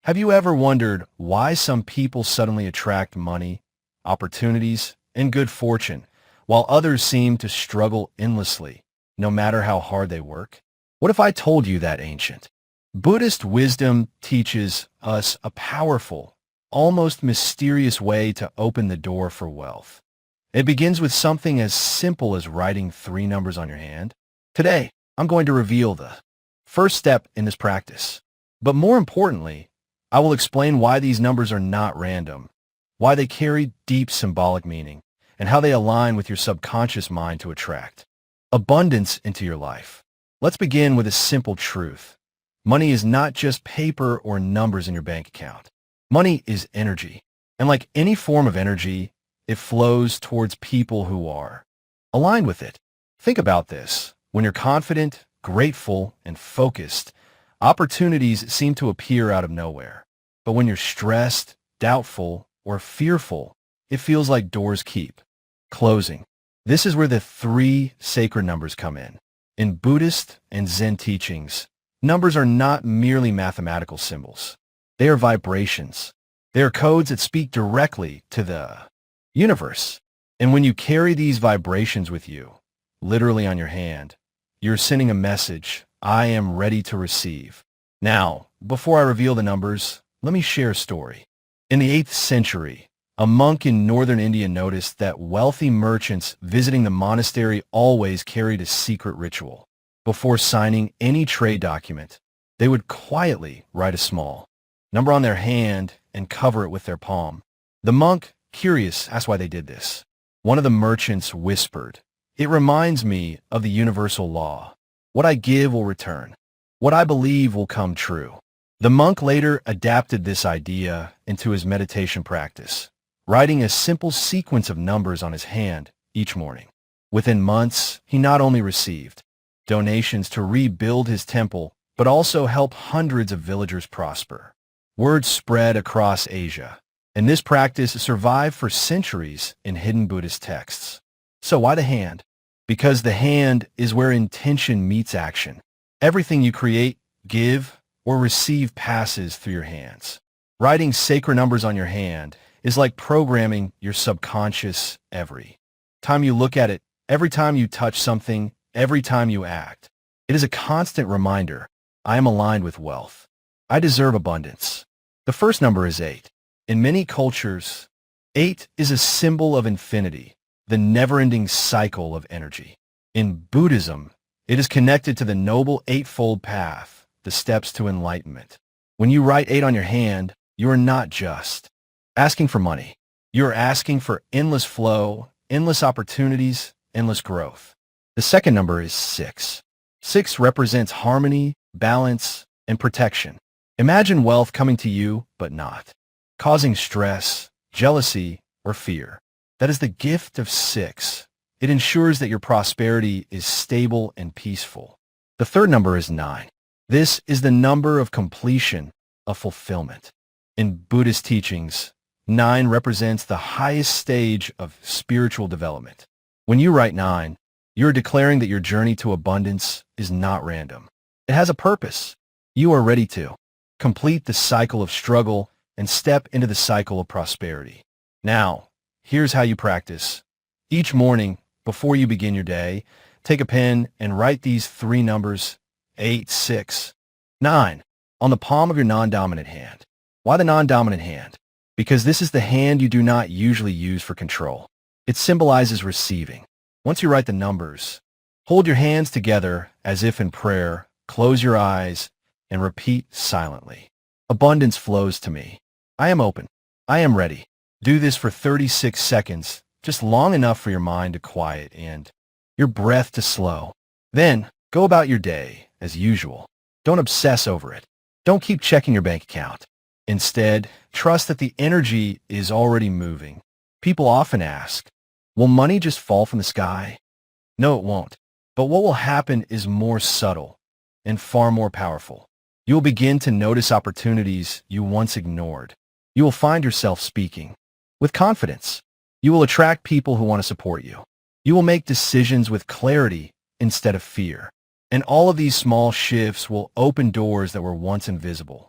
Have you ever wondered why some people suddenly attract money, opportunities, and good fortune, while others seem to struggle endlessly, no matter how hard they work? What if I told you that, ancient? Buddhist wisdom teaches us a powerful, almost mysterious way to open the door for wealth. It begins with something as simple as writing three numbers on your hand. Today, I'm going to reveal the first step in this practice. But more importantly, I will explain why these numbers are not random, why they carry deep symbolic meaning, and how they align with your subconscious mind to attract abundance into your life. Let's begin with a simple truth. Money is not just paper or numbers in your bank account. Money is energy. And like any form of energy, it flows towards people who are aligned with it. Think about this. When you're confident, grateful, and focused, opportunities seem to appear out of nowhere. But when you're stressed, doubtful, or fearful, it feels like doors keep closing. This is where the three sacred numbers come in. In Buddhist and Zen teachings, numbers are not merely mathematical symbols. They are vibrations. They are codes that speak directly to the universe. And when you carry these vibrations with you, literally on your hand, you're sending a message: I am ready to receive. Now, before I reveal the numbers, let me share a story. In the 8th century, a monk in northern India noticed that wealthy merchants visiting the monastery always carried a secret ritual. Before signing any trade document, they would quietly write a small number on their hand and cover it with their palm. The monk, curious, asked why they did this. One of the merchants whispered, "It reminds me of the universal law. What I give will return. What I believe will come true." The monk later adapted this idea into his meditation practice, writing a simple sequence of numbers on his hand each morning. Within months, he not only received donations to rebuild his temple, but also helped hundreds of villagers prosper. Word spread across Asia, and this practice survived for centuries in hidden Buddhist texts. So why the hand? Because the hand is where intention meets action. Everything you create, give, or receive passes through your hands. Writing sacred numbers on your hand is like programming your subconscious every time you look at it, every time you touch something, every time you act. It is a constant reminder: I am aligned with wealth. I deserve abundance. The first number is 8. In many cultures, 8 is a symbol of infinity, the never-ending cycle of energy. In Buddhism, it is connected to the Noble Eightfold Path, the steps to enlightenment. When you write 8 on your hand, you are not just asking for money. You are asking for endless flow, endless opportunities, endless growth. The second number is 6. 6 represents harmony, balance, and protection. Imagine wealth coming to you, but not causing stress, jealousy, or fear. That is the gift of 6. It ensures that your prosperity is stable and peaceful. The third number is 9. This is the number of completion, of fulfillment. In Buddhist teachings, 9 represents the highest stage of spiritual development. When you write 9, you're declaring that your journey to abundance is not random. It has a purpose. You are ready to complete the cycle of struggle and step into the cycle of prosperity. Now, here's how you practice. Each morning, before you begin your day, take a pen and write these three numbers: 8, 6, 9, on the palm of your non-dominant hand. Why the non-dominant hand? Because this is the hand you do not usually use for control. It symbolizes receiving. Once you write the numbers, hold your hands together as if in prayer, close your eyes, and repeat silently: Abundance flows to me. I am open. I am ready. Do this for 36 seconds, just long enough for your mind to quiet and your breath to slow. Then, go about your day as usual. Don't obsess over it. Don't keep checking your bank account. Instead, trust that the energy is already moving. People often ask, will money just fall from the sky? No, it won't. But what will happen is more subtle and far more powerful. You will begin to notice opportunities you once ignored. You will find yourself speaking with confidence. You will attract people who want to support you. You will make decisions with clarity instead of fear. And all of these small shifts will open doors that were once invisible.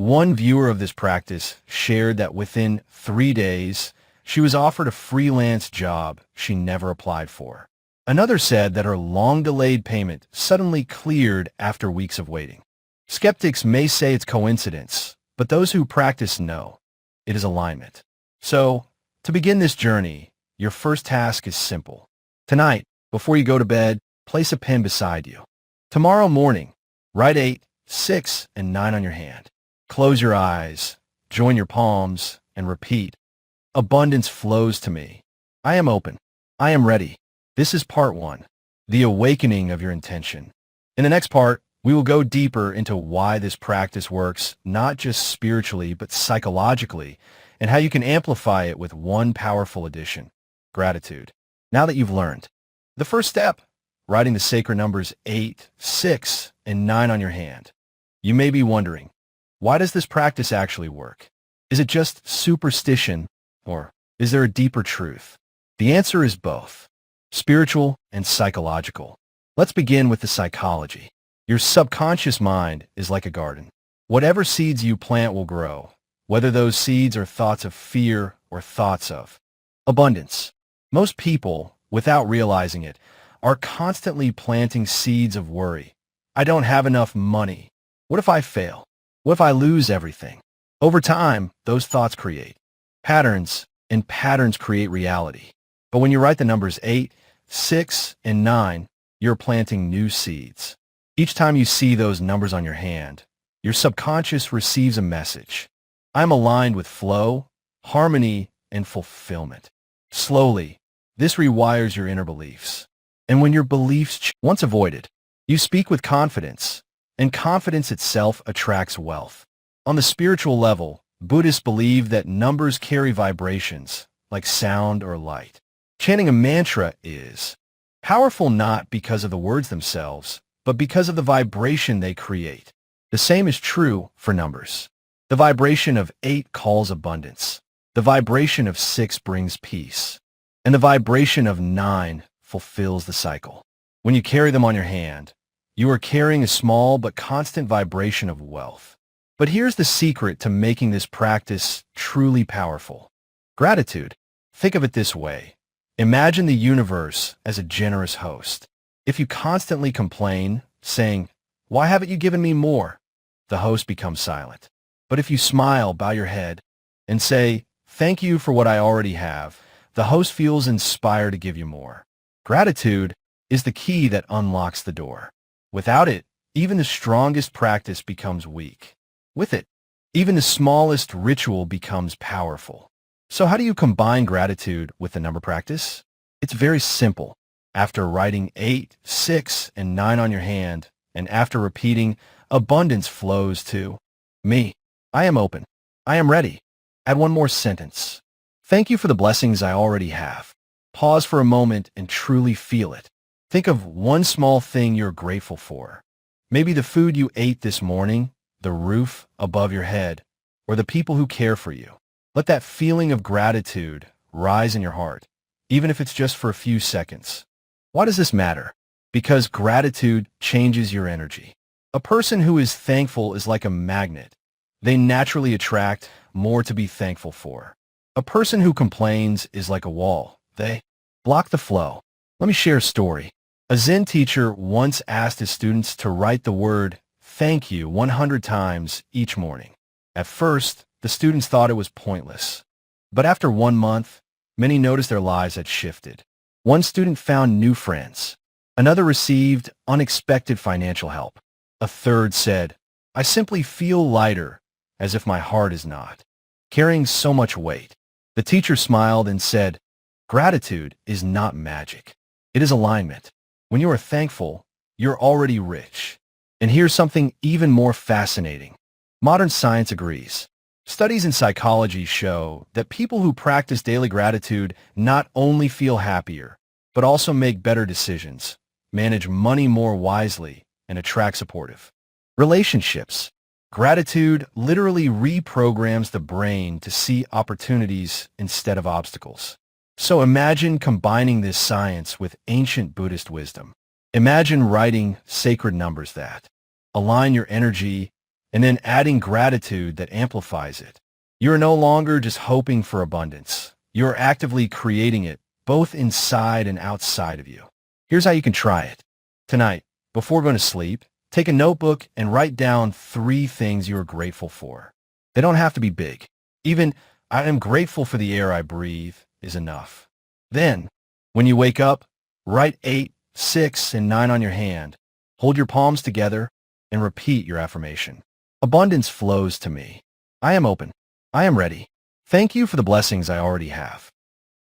One viewer of this practice shared that within 3 days, she was offered a freelance job she never applied for. Another said that her long-delayed payment suddenly cleared after weeks of waiting. Skeptics may say it's coincidence, but those who practice know it is alignment. So, to begin this journey, your first task is simple. Tonight, before you go to bed, place a pen beside you. Tomorrow morning, write 8, 6, and 9 on your hand. Close your eyes, join your palms, and repeat. Abundance flows to me. I am open. I am ready. This is part 1, the awakening of your intention. In the next part, we will go deeper into why this practice works, not just spiritually, but psychologically, and how you can amplify it with one powerful addition, gratitude. Now that you've learned, the first step, writing the sacred numbers 8, 6, and 9 on your hand. You may be wondering, why does this practice actually work? Is it just superstition, or is there a deeper truth? The answer is both, spiritual and psychological. Let's begin with the psychology. Your subconscious mind is like a garden. Whatever seeds you plant will grow, whether those seeds are thoughts of fear or thoughts of abundance. Most people, without realizing it, are constantly planting seeds of worry. I don't have enough money. What if I fail? What if I lose everything? Over time, those thoughts create patterns, and patterns create reality. But when you write the numbers 8, 6, and 9, you're planting new seeds. Each time you see those numbers on your hand, your subconscious receives a message. I'm aligned with flow, harmony, and fulfillment. Slowly, this rewires your inner beliefs. And when your beliefs once avoided, you speak with confidence, and confidence itself attracts wealth. On the spiritual level, Buddhists believe that numbers carry vibrations, like sound or light. Chanting a mantra is powerful not because of the words themselves, but because of the vibration they create. The same is true for numbers. The vibration of 8 calls abundance. The vibration of 6 brings peace. And the vibration of 9 fulfills the cycle. When you carry them on your hand, you are carrying a small but constant vibration of wealth. But here's the secret to making this practice truly powerful. Gratitude. Think of it this way. Imagine the universe as a generous host. If you constantly complain, saying, "Why haven't you given me more?" the host becomes silent. But if you smile, bow your head, and say, "Thank you for what I already have," the host feels inspired to give you more. Gratitude is the key that unlocks the door. Without it, even the strongest practice becomes weak. With it, even the smallest ritual becomes powerful. So how do you combine gratitude with the number practice? It's very simple. After writing 8, 6, and 9 on your hand, and after repeating, abundance flows to me. I am open. I am ready. Add one more sentence. Thank you for the blessings I already have. Pause for a moment and truly feel it. Think of one small thing you're grateful for. Maybe the food you ate this morning, the roof above your head, or the people who care for you. Let that feeling of gratitude rise in your heart, even if it's just for a few seconds. Why does this matter? Because gratitude changes your energy. A person who is thankful is like a magnet. They naturally attract more to be thankful for. A person who complains is like a wall. They block the flow. Let me share a story. A Zen teacher once asked his students to write the word "thank you" 100 times each morning. At first, the students thought it was pointless. But after 1 month, many noticed their lives had shifted. One student found new friends. Another received unexpected financial help. A third said, "I simply feel lighter, as if my heart is not carrying so much weight." The teacher smiled and said, "Gratitude is not magic. It is alignment. When you are thankful, you're already rich." And here's something even more fascinating. Modern science agrees. Studies in psychology show that people who practice daily gratitude not only feel happier, but also make better decisions, manage money more wisely, and attract supportive relationships. Gratitude literally reprograms the brain to see opportunities instead of obstacles. So imagine combining this science with ancient Buddhist wisdom. Imagine writing sacred numbers that align your energy and then adding gratitude that amplifies it. You are no longer just hoping for abundance. You are actively creating it, both inside and outside of you. Here's how you can try it. Tonight, before going to sleep, take a notebook and write down 3 things you are grateful for. They don't have to be big. Even, I am grateful for the air I breathe is enough. Then, when you wake up, write 8, 6, and 9 on your hand. Hold your palms together and repeat your affirmation. Abundance flows to me. I am open. I am ready. Thank you for the blessings I already have.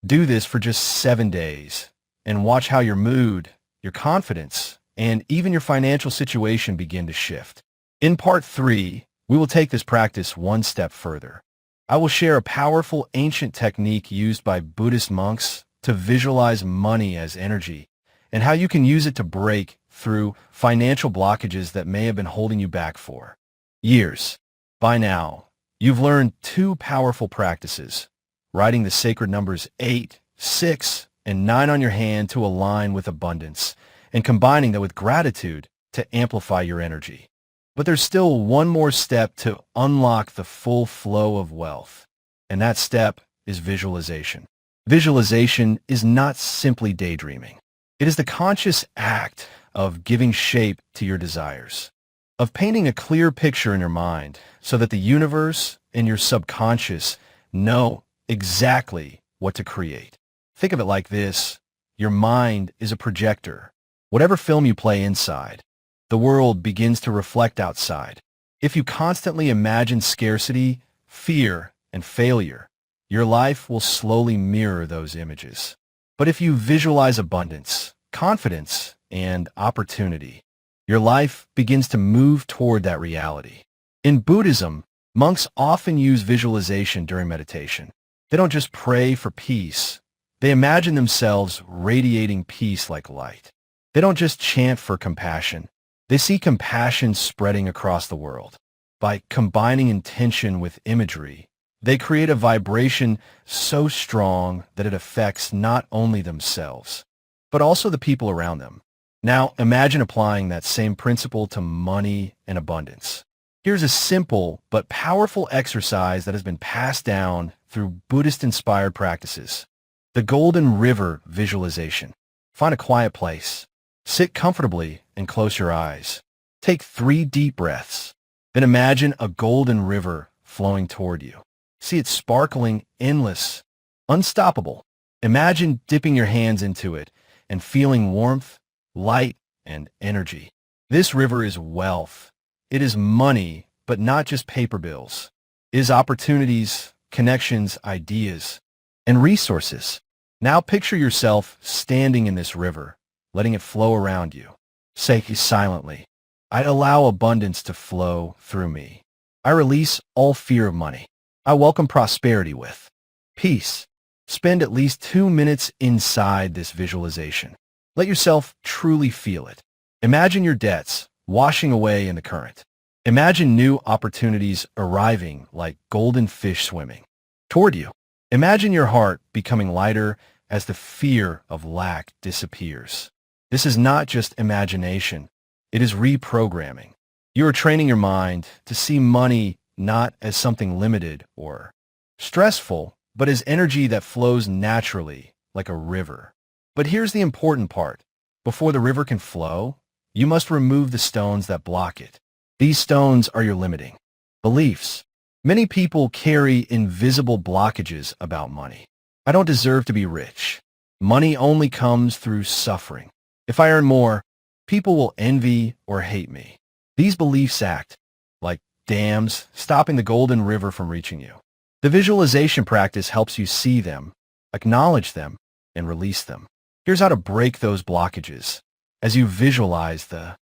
Do this for just 7 days and watch how your mood, your confidence, and even your financial situation begin to shift. In part 3, we will take this practice one step further. I will share a powerful ancient technique used by Buddhist monks to visualize money as energy and how you can use it to break through financial blockages that may have been holding you back for years. By now, you've learned 2 powerful practices, writing the sacred numbers 8, 6, and 9 on your hand to align with abundance, and combining that with gratitude to amplify your energy. But there's still one more step to unlock the full flow of wealth, and that step is visualization. Visualization is not simply daydreaming. It is the conscious act of giving shape to your desires, of painting a clear picture in your mind so that the universe and your subconscious know exactly what to create. Think of it like this. Your mind is a projector. Whatever film you play inside, the world begins to reflect outside. If you constantly imagine scarcity, fear, and failure, your life will slowly mirror those images. But if you visualize abundance, confidence, and opportunity, your life begins to move toward that reality. In Buddhism, monks often use visualization during meditation. They don't just pray for peace. They imagine themselves radiating peace like light. They don't just chant for compassion. They see compassion spreading across the world. By combining intention with imagery, they create a vibration so strong that it affects not only themselves, but also the people around them. Now, imagine applying that same principle to money and abundance. Here's a simple but powerful exercise that has been passed down through Buddhist-inspired practices. The Golden River visualization. Find a quiet place. Sit comfortably and close your eyes. Take 3 deep breaths. Then imagine a golden river flowing toward you. See it sparkling, endless, unstoppable. Imagine dipping your hands into it and feeling warmth, light, and energy. This river is wealth. It is money, but not just paper bills. It is opportunities, connections, ideas, and resources. Now picture yourself standing in this river, letting it flow around you. Say silently, I allow abundance to flow through me. I release all fear of money. I welcome prosperity with peace. Spend at least 2 minutes inside this visualization. Let yourself truly feel it. Imagine your debts washing away in the current. Imagine new opportunities arriving like golden fish swimming toward you. Imagine your heart becoming lighter as the fear of lack disappears. This is not just imagination. It is reprogramming. You are training your mind to see money not as something limited or stressful, but as energy that flows naturally like a river. But here's the important part. Before the river can flow, you must remove the stones that block it. These stones are your limiting beliefs. Many people carry invisible blockages about money. I don't deserve to be rich. Money only comes through suffering. If I earn more, people will envy or hate me. These beliefs act like dams, stopping the golden river from reaching you. The visualization practice helps you see them, acknowledge them, and release them. Here's how to break those blockages. As you visualize the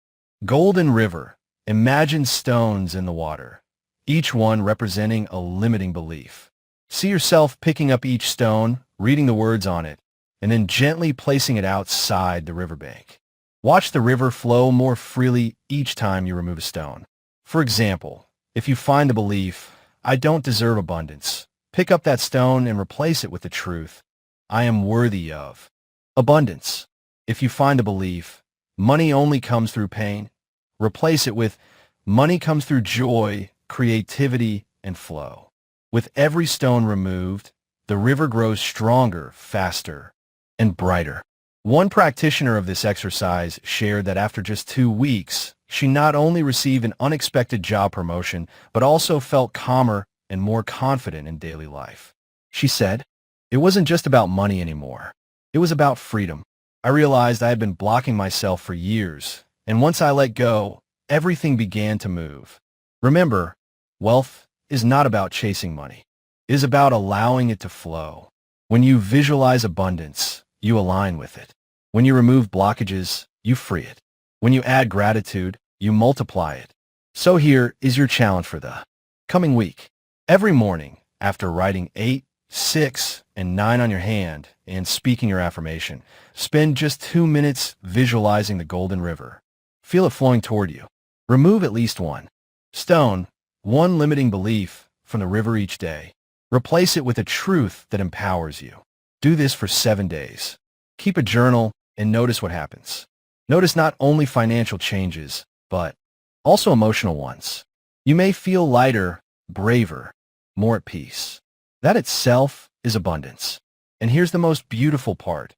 golden river, imagine stones in the water, each one representing a limiting belief. See yourself picking up each stone, reading the words on it, and then gently placing it outside the riverbank. Watch the river flow more freely each time you remove a stone. For example, if you find the belief, I don't deserve abundance, pick up that stone and replace it with the truth, I am worthy of abundance. If you find the belief, money only comes through pain, replace it with, Money comes through joy, creativity, and flow. With every stone removed, the river grows stronger, faster, and brighter. One practitioner of this exercise shared that after just 2 weeks, she not only received an unexpected job promotion, but also felt calmer and more confident in daily life. She said, "It wasn't just about money anymore. It was about freedom. I realized I had been blocking myself for years, and once I let go, everything began to move." Remember, wealth is not about chasing money. It is about allowing it to flow. When you visualize abundance, you align with it. When you remove blockages, you free it. When you add gratitude, you multiply it. So here is your challenge for the coming week. Every morning, after writing 8, 6, and 9 on your hand and speaking your affirmation, spend just 2 minutes visualizing the golden river. Feel it flowing toward you. Remove at least one stone, one limiting belief from the river each day. Replace it with a truth that empowers you. Do this for 7 days. Keep a journal and notice what happens. Notice not only financial changes, but also emotional ones. You may feel lighter, braver, more at peace. That itself is abundance. And here's the most beautiful part.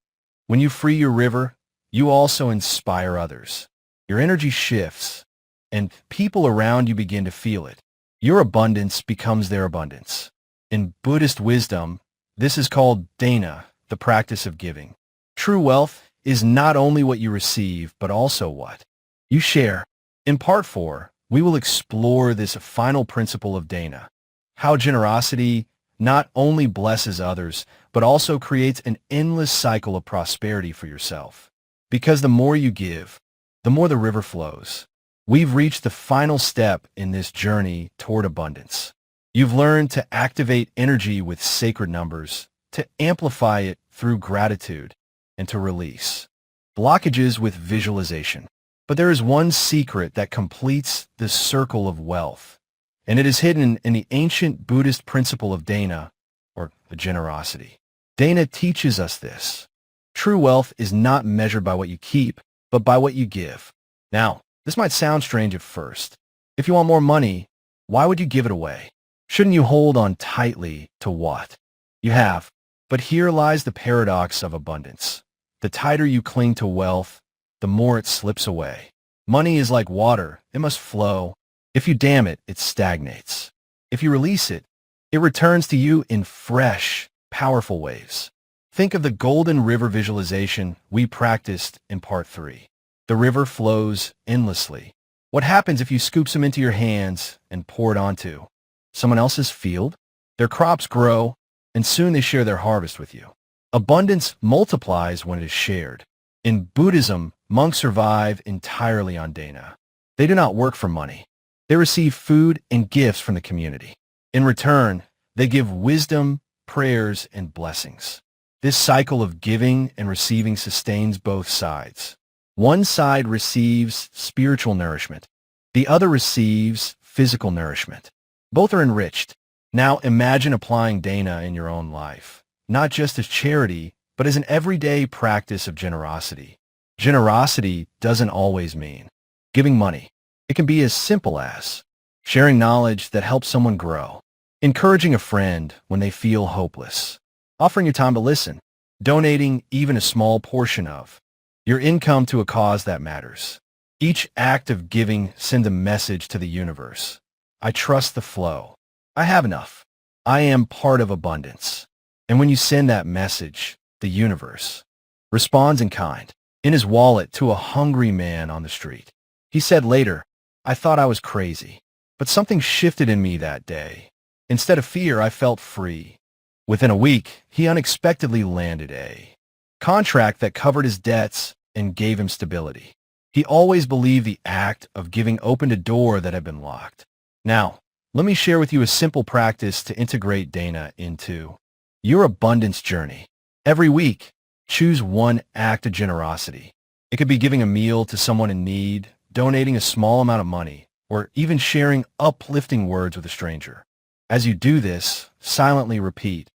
When you free your river, you also inspire others. Your energy shifts, and people around you begin to feel it. Your abundance becomes their abundance. In Buddhist wisdom, this is called dana, the practice of giving. True wealth is not only what you receive, but also what you share. In Part 4, we will explore this final principle of dana, how generosity not only blesses others, but also creates an endless cycle of prosperity for yourself. Because the more you give, the more the river flows. We've reached the final step in this journey toward abundance. You've learned to activate energy with sacred numbers, to amplify it through gratitude, and to release blockages with visualization. But there is one secret that completes this circle of wealth, and it is hidden in the ancient Buddhist principle of dana, or generosity. Dana teaches us this. True wealth is not measured by what you keep, but by what you give. Now, this might sound strange at first. If you want more money, why would you give it away? Shouldn't you hold on tightly to what you have? But here lies the paradox of abundance. The tighter you cling to wealth, the more it slips away. Money is like water. It must flow. If you dam it, it stagnates. If you release it, it returns to you in fresh, powerful waves. Think of the golden river visualization we practiced in Part 3. The river flows endlessly. What happens if you scoop some into your hands and pour it onto someone else's field? Their crops grow, and soon they share their harvest with you. Abundance multiplies when it is shared. In Buddhism, monks survive entirely on dana. They do not work for money. They receive food and gifts from the community. In return, they give wisdom, prayers, and blessings. This cycle of giving and receiving sustains both sides. One side receives spiritual nourishment. The other receives physical nourishment. Both are enriched. Now imagine applying dana in your own life, not just as charity, but as an everyday practice of generosity. Generosity doesn't always mean giving money. It can be as simple as sharing knowledge that helps someone grow, encouraging a friend when they feel hopeless, offering your time to listen, donating even a small portion of your income to a cause that matters. Each act of giving sends a message to the universe. I trust the flow. I have enough. I am part of abundance. And when you send that message, the universe responds in kind. In his wallet to a hungry man on the street. He said later, "I thought I was crazy, but something shifted in me that day. Instead of fear, I felt free." Within a week, he unexpectedly landed a contract that covered his debts and gave him stability. He always believed the act of giving opened a door that had been locked. Now, let me share with you a simple practice to integrate dana into your abundance journey. Every week, choose one act of generosity. It could be giving a meal to someone in need, donating a small amount of money, or even sharing uplifting words with a stranger. As you do this, silently repeat,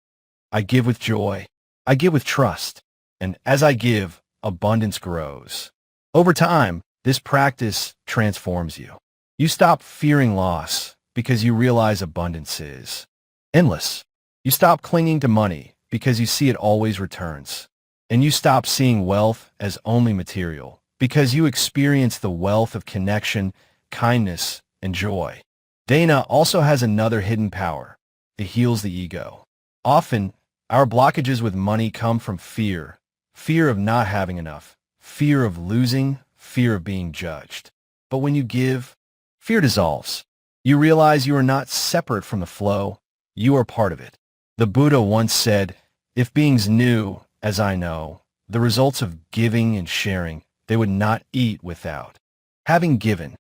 "I give with joy. I give with trust." And as I give, abundance grows. Over time, this practice transforms you. You stop fearing loss because you realize abundance is endless. You stop clinging to money because you see it always returns. And you stop seeing wealth as only material because you experience the wealth of connection, kindness, and joy. Dana also has another hidden power. It heals the ego. Often, our blockages with money come from fear, fear of not having enough, fear of losing, fear of being judged. But when you give, fear dissolves. You realize you are not separate from the flow, you are part of it. The Buddha once said, "If beings knew, as I know, the results of giving and sharing, they would not eat without having given."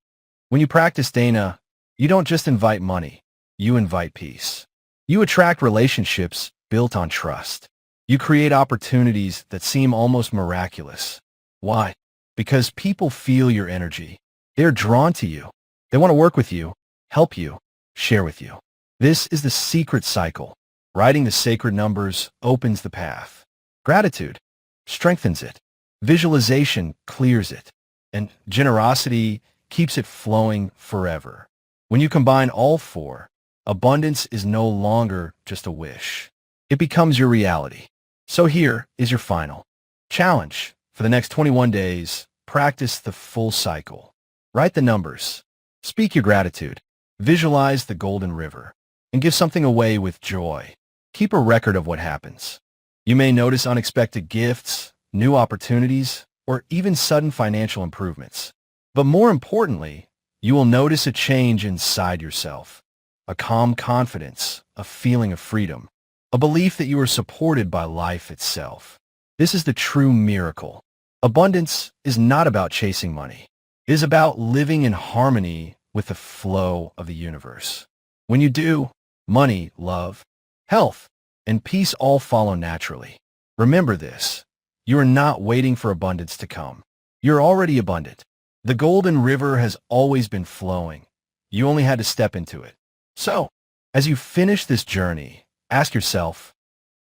When you practice dana, you don't just invite money, you invite peace. You attract relationships built on trust. You create opportunities that seem almost miraculous. Why? Because people feel your energy. They're drawn to you. They want to work with you, help you, share with you. This is the secret cycle. Writing the sacred numbers opens the path. Gratitude strengthens it. Visualization clears it. And generosity keeps it flowing forever. When you combine all four, abundance is no longer just a wish. It becomes your reality. So here is your final challenge. For the next 21 days, practice the full cycle. Write the numbers. Speak your gratitude. Visualize the golden river. And give something away with joy. Keep a record of what happens. You may notice unexpected gifts, new opportunities, or even sudden financial improvements. But more importantly, you will notice a change inside yourself. A calm confidence, a feeling of freedom, a belief that you are supported by life itself. This is the true miracle. Abundance is not about chasing money. It is about living in harmony with the flow of the universe. When you do, money, love, health, and peace all follow naturally. Remember this. You are not waiting for abundance to come. You're already abundant. The golden river has always been flowing. You only had to step into it. So, as you finish this journey, ask yourself,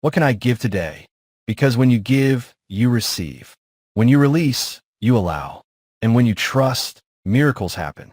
what can I give today? Because when you give, you receive. When you release, you allow. And when you trust, miracles happen.